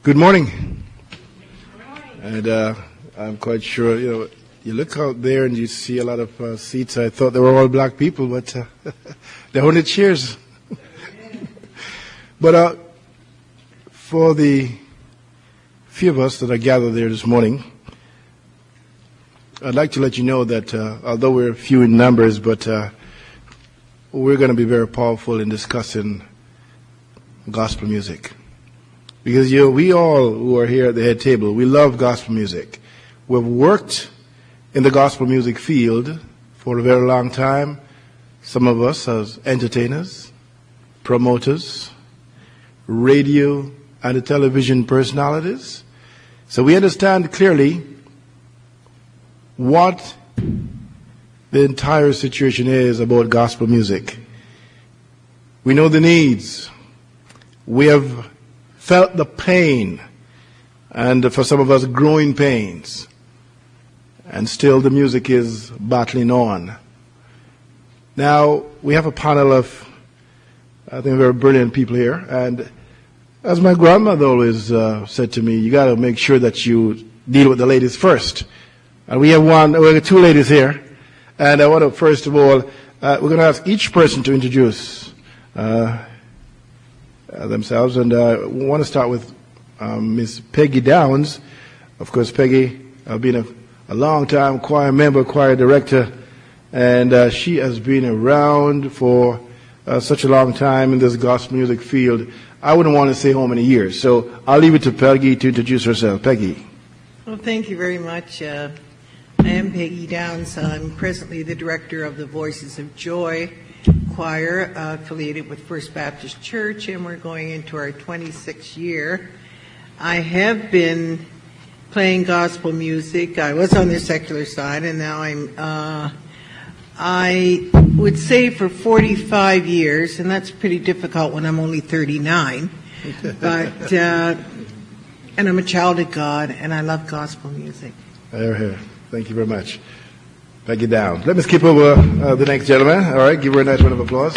Good morning. And I'm quite sure, you look out there and you see a lot of seats. I thought they were all black people, but they're only chairs. But for the few of us that are gathered there this morning, I'd like to let you know that although we're few in numbers, but we're going to be very powerful in discussing gospel music. Because we all who are here at the head table, we love gospel music. We've worked in the gospel music field for a very long time. Some of us as entertainers, promoters, radio and television personalities. So we understand clearly what the entire situation is about gospel music. We know the needs. We have felt the pain, and for some of us, growing pains. And still the music is battling on. Now, we have a panel of, I think, very brilliant people here. And as my grandmother always said to me, you got to make sure that you deal with the ladies first. And we have two ladies here. And I want to, first of all, we're going to ask each person to introduce themselves, and we want to start with Miss Peggy Downs. Of course, Peggy, I've been a long-time choir member, choir director, and she has been around for such a long time in this gospel music field. I wouldn't want to say how many years, so I'll leave it to Peggy to introduce herself. Peggy. Well, thank you very much. I am Peggy Downs. I'm presently the director of the Voices of Joy choir, affiliated with First Baptist Church, and we're going into our 26th year. I have been playing gospel music. I was on the secular side, and now I would say for 45 years, and that's pretty difficult when I'm only 39. But and I'm a child of God, and I love gospel music. Here. Thank you very much. Peggy Downs. Let me skip over the next gentleman. All right, give her a nice round of applause.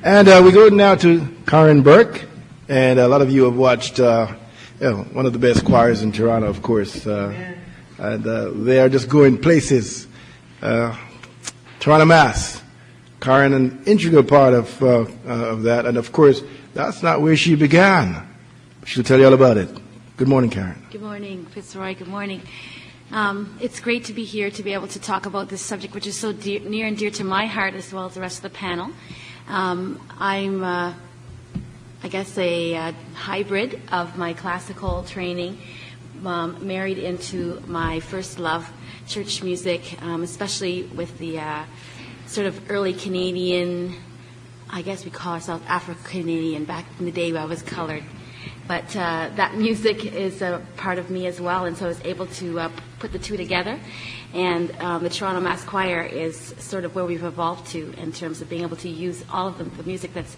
And we go now to Karen Burke. And a lot of you have watched one of the best choirs in Toronto, of course. And they are just going places. Toronto Mass. Karen, an integral part of that. And, of course, that's not where she began. She'll tell you all about it. Good morning, Karen. Good morning, Fitzroy. Good morning. It's great to be here to be able to talk about this subject, which is so near and dear to my heart as well as the rest of the panel. I'm, I guess, a hybrid of my classical training, married into my first love, church music, especially with the sort of early Canadian, I guess we call ourselves Afro-Canadian back in the day when I was colored. But that music is a part of me as well, and so I was able to put the two together. And the Toronto Mass Choir is sort of where we've evolved to in terms of being able to use all of the music that's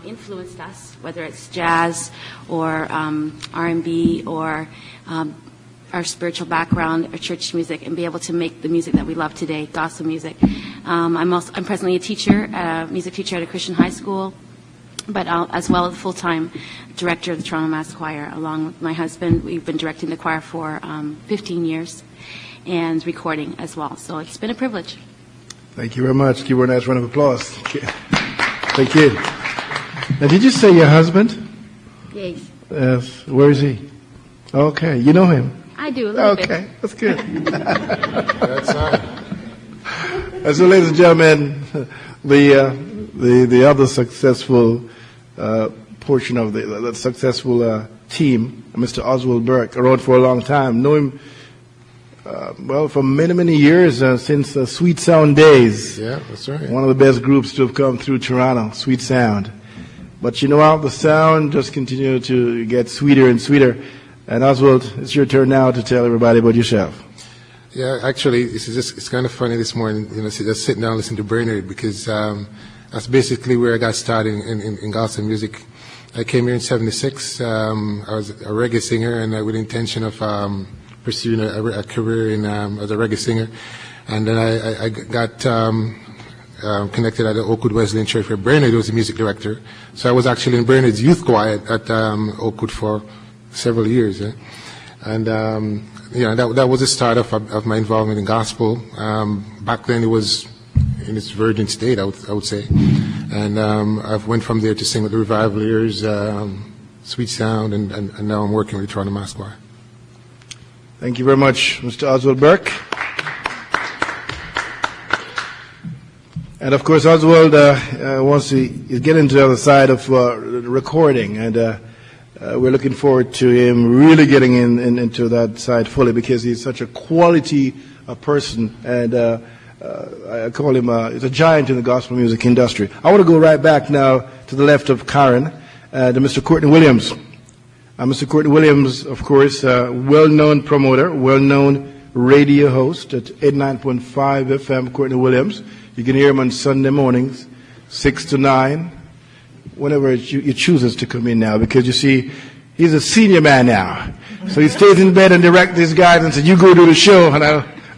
influenced us, whether it's jazz or R&B or our spiritual background or church music, and be able to make the music that we love today, gospel music. I'm presently a teacher, music teacher at a Christian high school, but as well as full-time director of the Toronto Mass Choir. Along with my husband, we've been directing the choir for 15 years and recording as well. So it's been a privilege. Thank you very much. Give her a nice round of applause. Thank you. Now, did you say your husband? Yes. Yes. Where is he? Okay. You know him? I do, a little bit. Okay. That's good. That's right. And so, ladies and gentlemen, the other successful portion of the successful team, Mr. Oswald Burke, around for a long time. Know him, for many, many years, since Sweet Sound days. Yeah, that's right. One of the best groups to have come through Toronto, Sweet Sound. But you know what? The sound just continued to get sweeter and sweeter. And Oswald, it's your turn now to tell everybody about yourself. Yeah, actually, it's kind of funny this morning, just sitting down listening to Brainerd, because that's basically where I got started in gospel music. I came here in '76. I was a reggae singer, and with the intention of pursuing a career as a reggae singer. And then I got connected at the Oakwood Wesleyan Church where Bernard was the music director. So I was actually in Bernard's youth choir at Oakwood for several years. And that was the start of my involvement in gospel. Back then it was in its virgin state, I would say. And I've went from there to sing with the Revivaliers, Sweet Sound, and now I'm working with the Toronto Mass Choir. Thank you very much, Mr. Oswald Burke. And of course, Oswald wants to get into the other side of recording, and we're looking forward to him really getting into that side fully because he's such a quality person, and I call him he's a giant in the gospel music industry. I want to go right back now to the left of Karen, to Mr. Courtney Williams. Mr. Courtney Williams, of course, well-known promoter, well-known radio host at 89.5 FM, Courtney Williams. You can hear him on Sunday mornings, 6 to 9, whenever he chooses to come in now, because you see, he's a senior man now. So he stays in bed and directs these guys and says, you go do the show, and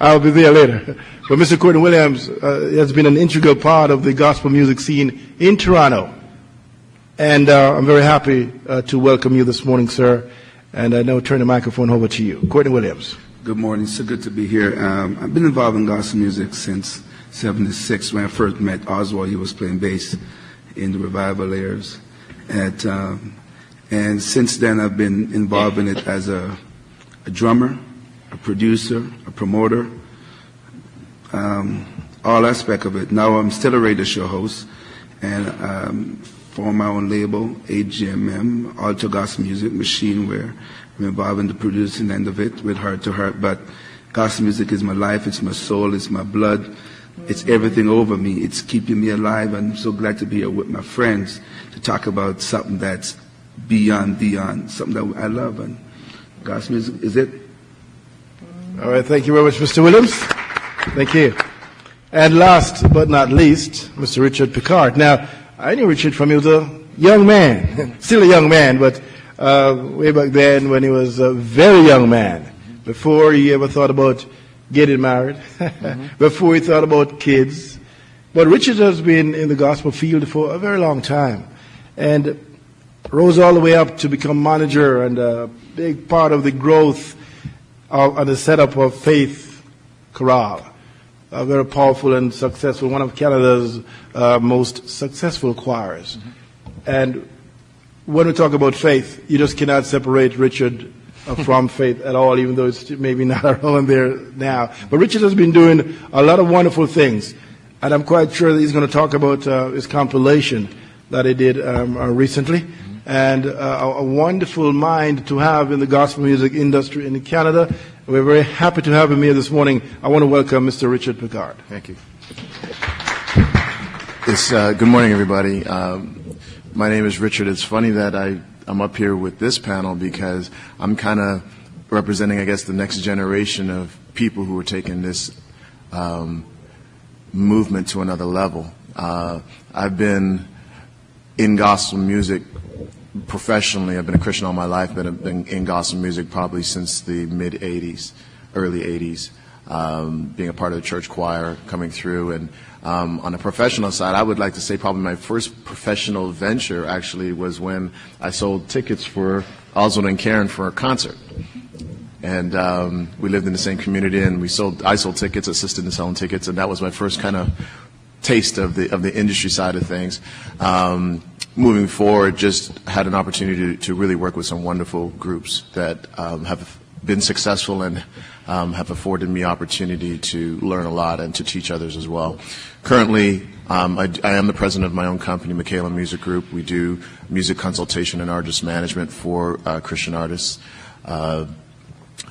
I'll be there later. But Mr. Courtney Williams has been an integral part of the gospel music scene in Toronto. And I'm very happy to welcome you this morning, sir. And I now turn the microphone over to you. Courtney Williams. Good morning. So good to be here. I've been involved in gospel music since 1976. When I first met Oswald, he was playing bass in the Revivaliers. And since then, I've been involved in it as a drummer, a producer, a promoter, all aspect of it. Now I'm still a radio show host, and form my own label, AGMM, Alto Gospel Music Machine, where I'm involved in the producing end of it with Heart to Heart. But gospel music is my life, it's my soul, it's my blood, it's everything over me. It's keeping me alive. I'm so glad to be here with my friends to talk about something that's beyond, something that I love. And gospel music is it. All right, thank you very much, Mr. Williams. Thank you. And last but not least, Mr. Richard Picard. Now, I knew Richard from he was a young man, still a young man, but way back then when he was a very young man, before he ever thought about getting married, before he thought about kids. But Richard has been in the gospel field for a very long time and rose all the way up to become manager and a big part of the growth and the setup of Faith Chorale. A very powerful and successful, one of Canada's most successful choirs. And when we talk about Faith, you just cannot separate Richard from Faith at all, even though it's maybe not around there now. But Richard has been doing a lot of wonderful things, and I'm quite sure that he's going to talk about his compilation that he did recently, and a wonderful mind to have in the gospel music industry in Canada. We're very happy to have him here this morning. I want to welcome Mr. Richard Picard. Thank you. Good morning, everybody. My name is Richard. It's funny that I'm up here with this panel because I'm kind of representing, I guess, the next generation of people who are taking this movement to another level. I've been in gospel music professionally. I've been a Christian all my life, but I've been in gospel music probably since the mid-'80s, early '80s, being a part of the church choir, coming through. And on the professional side, I would like to say probably my first professional venture actually was when I sold tickets for Oswald and Karen for a concert. And we lived in the same community, and I sold tickets, assisted in selling tickets, and that was my first kind of taste of the industry side of things. Moving forward, just had an opportunity to really work with some wonderful groups that have been successful and have afforded me opportunity to learn a lot and to teach others as well. Currently, I am the president of my own company, Michaela Music Group. We do music consultation and artist management for Christian artists. I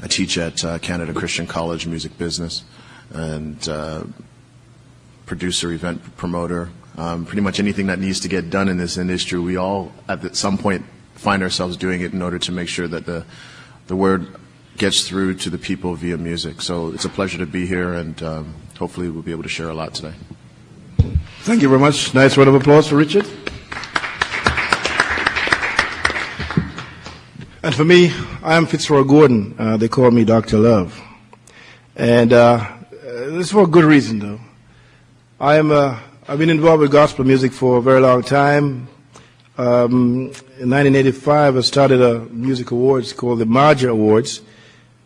teach at Canada Christian College Music Business and producer, event promoter. Pretty much anything that needs to get done in this industry, we all at some point find ourselves doing it in order to make sure that the word gets through to the people via music. So it's a pleasure to be here, and hopefully we'll be able to share a lot today. Thank you very much. Nice round of applause for Richard. And for me, I am Fitzroy Gordon. They call me Dr. Love. And this is for a good reason, though. I am a I've been involved with gospel music for a very long time. In 1985, I started a music awards called the Marja Awards,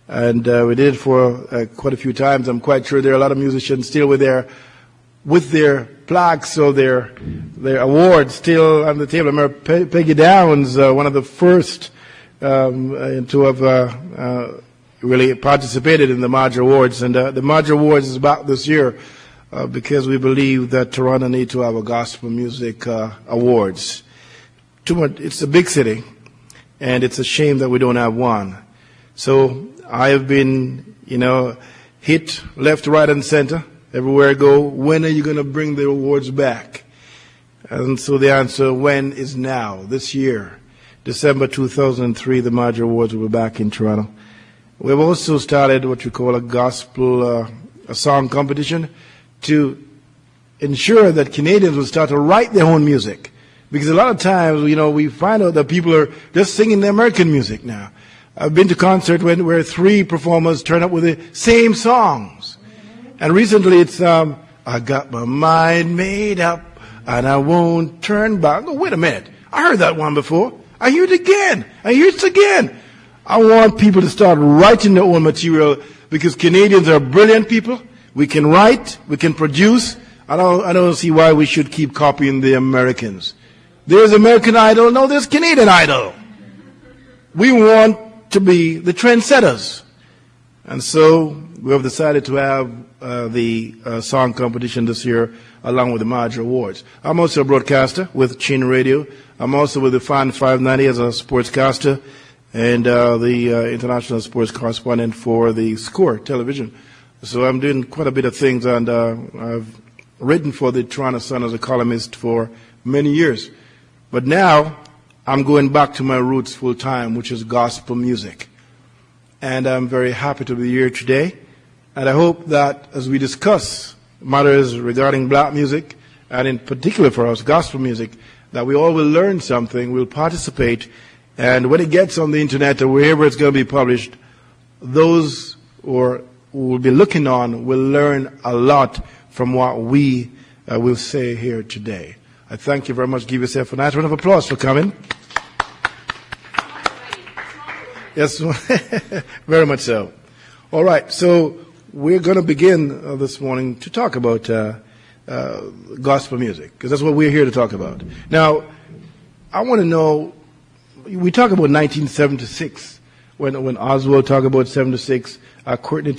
and we did it for quite a few times. I'm quite sure there are a lot of musicians still with their plaques or their awards still on the table. I remember Peggy Downs, one of the first to have really participated in the Marja Awards, and the Marja Awards is back this year. Because we believe that Toronto needs to have a gospel music awards. It's a big city, and it's a shame that we don't have one. So I have been, hit left, right, and center everywhere I go. When are you going to bring the awards back? And so the answer, when, is now, this year. December 2003, the Marja Awards will be back in Toronto. We've also started what we call a gospel a song competition, to ensure that Canadians will start to write their own music. Because a lot of times, we find out that people are just singing the American music now. I've been to concerts where three performers turn up with the same songs. And recently it's, I got my mind made up and I won't turn back. Oh, wait a minute. I heard that one before. I hear it again. I hear it again. I want people to start writing their own material because Canadians are brilliant people. We can write, we can produce. I don't see why we should keep copying the Americans. There's American Idol, no, there's Canadian Idol. We want to be the trendsetters. And so we have decided to have the song competition this year along with the Marja Awards. I'm also a broadcaster with Chin Radio. I'm also with the Fan 590 as a sportscaster and the international sports correspondent for the Score television. So I'm doing quite a bit of things, and I've written for the Toronto Sun as a columnist for many years. But now I'm going back to my roots full time, which is gospel music. And I'm very happy to be here today. And I hope that as we discuss matters regarding black music, and in particular for us, gospel music, that we all will learn something, we'll participate, and when it gets on the internet or wherever it's going to be published, those who will be looking on will learn a lot from what we will say here today. I thank you very much. Give yourself a nice round of applause for coming. Yes, very much so. All right, so we're going to begin this morning to talk about gospel music, because that's what we're here to talk about. Now, I want to know, we talk about 1976, when Oswald talked about 76, Courtney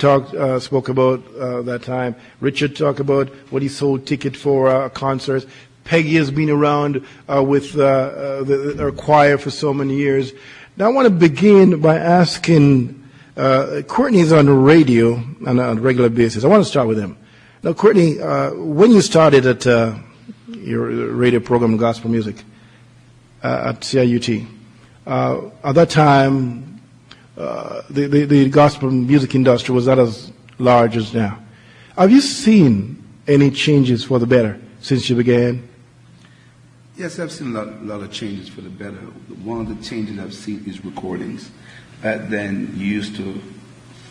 spoke about that time. Richard talked about what he sold ticket for concerts. Peggy has been around with our choir for so many years. Now I want to begin by asking, Courtney's on the radio on a regular basis. I want to start with him. Now, Courtney, when you started at your radio program, Gospel Music, at CIUT, at that time, the gospel music industry was not as large as now. Have you seen any changes for the better since you began? Yes, I've seen a lot of changes for the better. One of the changes I've seen is recordings. Back then, you used to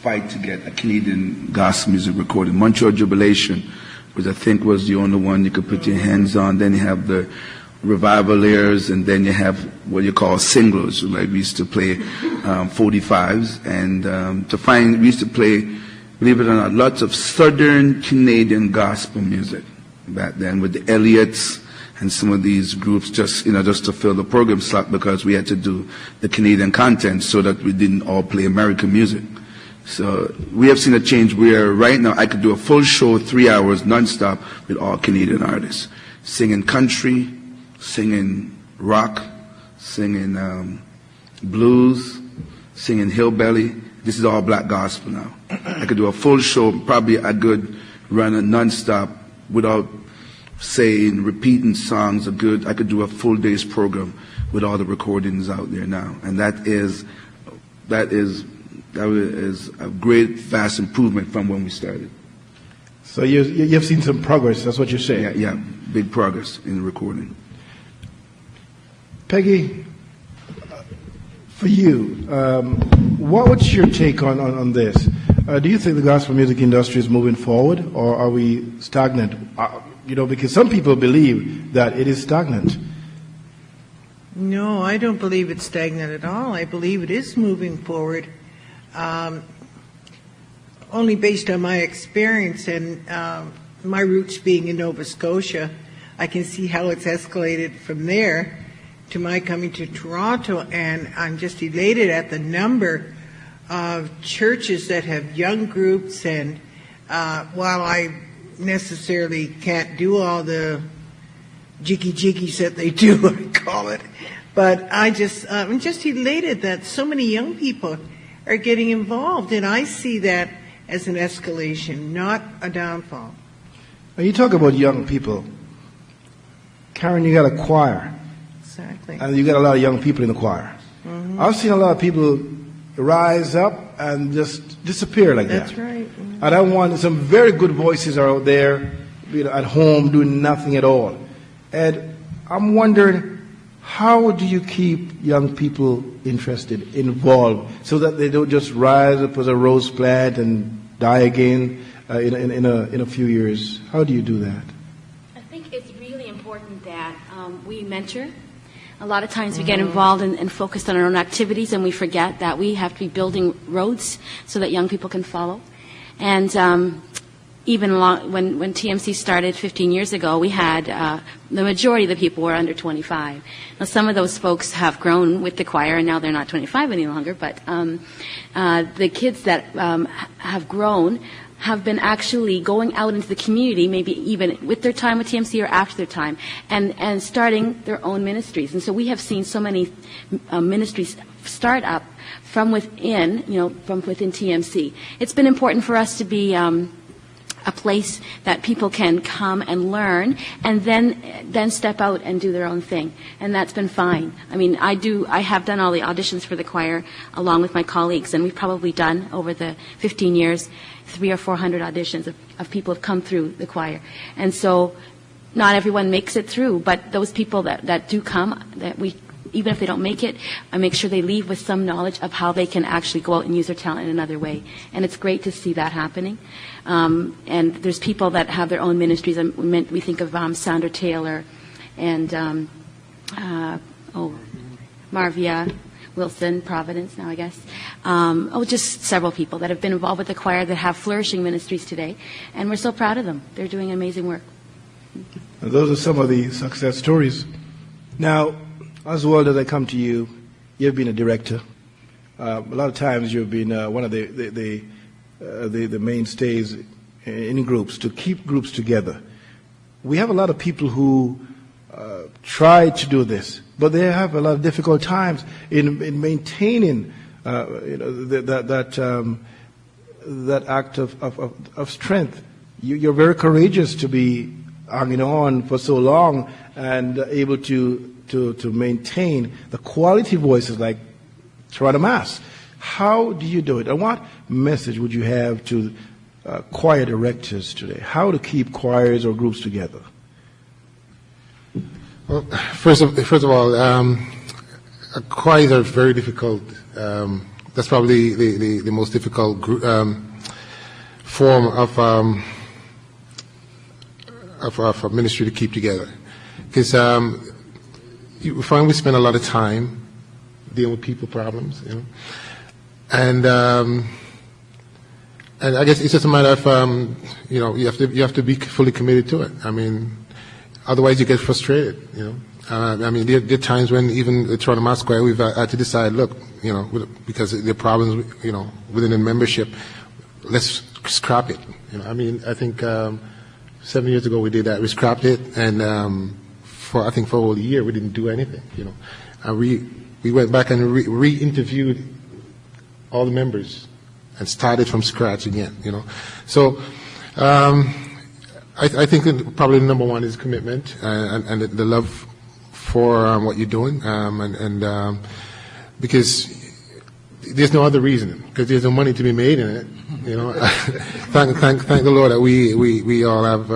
fight to get a Canadian gospel music recording. Montreal Jubilation, which I think was the only one you could put your hands on. Then you have the Revivaliers, and then you have what you call singles. Like we used to play 45s, and we used to play, believe it or not, lots of Southern Canadian gospel music back then with the Elliots and some of these groups, just to fill the program slot, because we had to do the Canadian content so that we didn't all play American music. So we have seen a change where right now I could do a full show, 3 hours nonstop with all Canadian artists, singing country, singing rock, singing blues, singing hillbilly. This is all black gospel now. I could do a full show, probably I could run a nonstop without saying, repeating songs. I could do a full day's program with all the recordings out there now, and that is a great, vast improvement from when we started. So you've seen some progress. That's what you're saying. Yeah, big progress in recording. Peggy, for you, what's your take on this? Do you think the gospel music industry is moving forward, or are we stagnant? because some people believe that it is stagnant. No, I don't believe it's stagnant at all. I believe it is moving forward. Only based on my experience and my roots being in Nova Scotia, I can see how it's escalated from there to my coming to Toronto, and I'm just elated at the number of churches that have young groups, and while I necessarily can't do all the jiggies that they do, I call it, but I'm just elated that so many young people are getting involved, and I see that as an escalation, not a downfall. When you talk about young people, Karen, you got a choir. Exactly. And you got a lot of young people in the choir. Mm-hmm. I've seen a lot of people rise up and just disappear like that. That's right. Mm-hmm. And I want some very good voices are out there, at home doing nothing at all. And I'm wondering, how do you keep young people interested, involved, so that they don't just rise up as a rose plant and die again in a few years? How do you do that? I think it's really important that we mentor. A lot of times we get involved and focused on our own activities, and we forget that we have to be building roads so that young people can follow. And even when TMC started 15 years ago, we had the majority of the people were under 25. Now, some of those folks have grown with the choir, and now they're not 25 any longer, but the kids that have grown have been actually going out into the community, maybe even with their time with TMC or after their time, and starting their own ministries. And so we have seen so many ministries start up from within, from within TMC. It's been important for us to be a place that people can come and learn, and then step out and do their own thing, and that's been fine. I mean, I have done all the auditions for the choir along with my colleagues, and we've probably done over the 15 years 300 or 400 auditions of people have come through the choir, and so not everyone makes it through, but those people that do come, that we, even if they don't make it, I make sure they leave with some knowledge of how they can actually go out and use their talent in another way. And it's great to see that happening. And there's people that have their own ministries. We think of Sandra Taylor and Marvia Wilson, Providence now, I guess. Just several people that have been involved with the choir that have flourishing ministries today. And we're so proud of them. They're doing amazing work. And those are some of the success stories. Now, Oswald, as I come to you, you've been a director. A lot of times you've been one of the mainstays in groups, to keep groups together. We have a lot of people who try to do this, but they have a lot of difficult times in maintaining that act of strength. You're very courageous to be hanging on for so long and able to maintain the quality voices like Toronto Mass. How do you do it? And what message would you have to choir directors today? How to keep choirs or groups together? Well, first of all, choirs are very difficult. That's probably the most difficult form of a ministry to keep together, because we find we spend a lot of time dealing with people problems, and I guess it's just a matter of you have to be fully committed to it. I mean, otherwise you get frustrated. I mean, there are times when even the Toronto Mass Choir we've had to decide, look, because there are problems, within the membership, let's scrap it. I mean, I think 7 years ago we did that. We scrapped it, and for a whole year we didn't do anything. And we went back and re-interviewed all the members and started from scratch again. So I think that probably number one is commitment and the love for what you're doing, and because there's no other reason, because there's no money to be made in it. Thank the Lord that we all have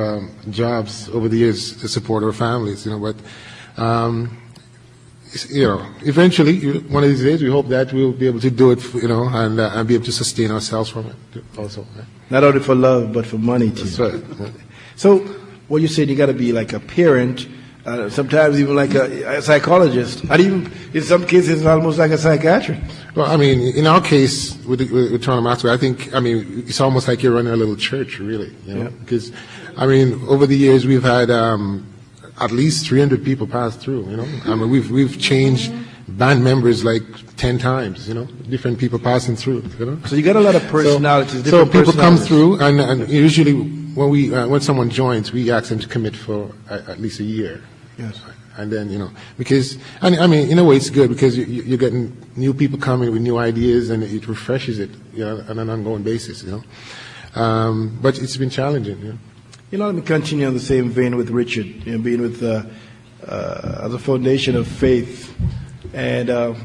jobs over the years to support our families. But eventually, one of these days, we hope that we'll be able to do it, and be able to sustain ourselves from it also. Right? Not only for love, but for money too. That's right. So Well, you said you got to be like a parent, sometimes even like a psychologist, and even in some cases almost like a psychiatrist. Well, I mean, in our case with Toronto Maxwell, I think, I mean, it's almost like you're running a little church, really, you know, because, I mean, over the years we've had at least 300 people pass through, you know. I mean, we've changed band members like 10 times, you know, different people passing through, you know. So you got a lot of personalities. So people come through, and usually when someone joins, we ask them to commit for at least a year. Yes. And then, you know, because, I mean, in a way it's good because you're getting new people coming with new ideas and it refreshes it, you know, on an ongoing basis, you know. But it's been challenging, you know. You know, let me continue on the same vein with Richard, you know, being with as a foundation of faith, and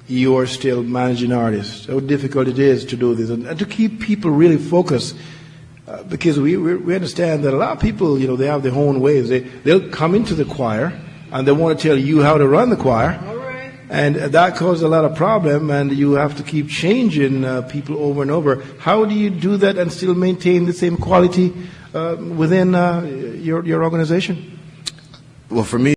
you are still managing artists. How difficult it is to do this and to keep people really focused. Because we understand that a lot of people, you know, they have their own ways. They'll come into the choir and they want to tell you how to run the choir. All right. And that causes a lot of problem, and you have to keep changing people over and over. How do you do that and still maintain the same quality within your organization? Well, for me,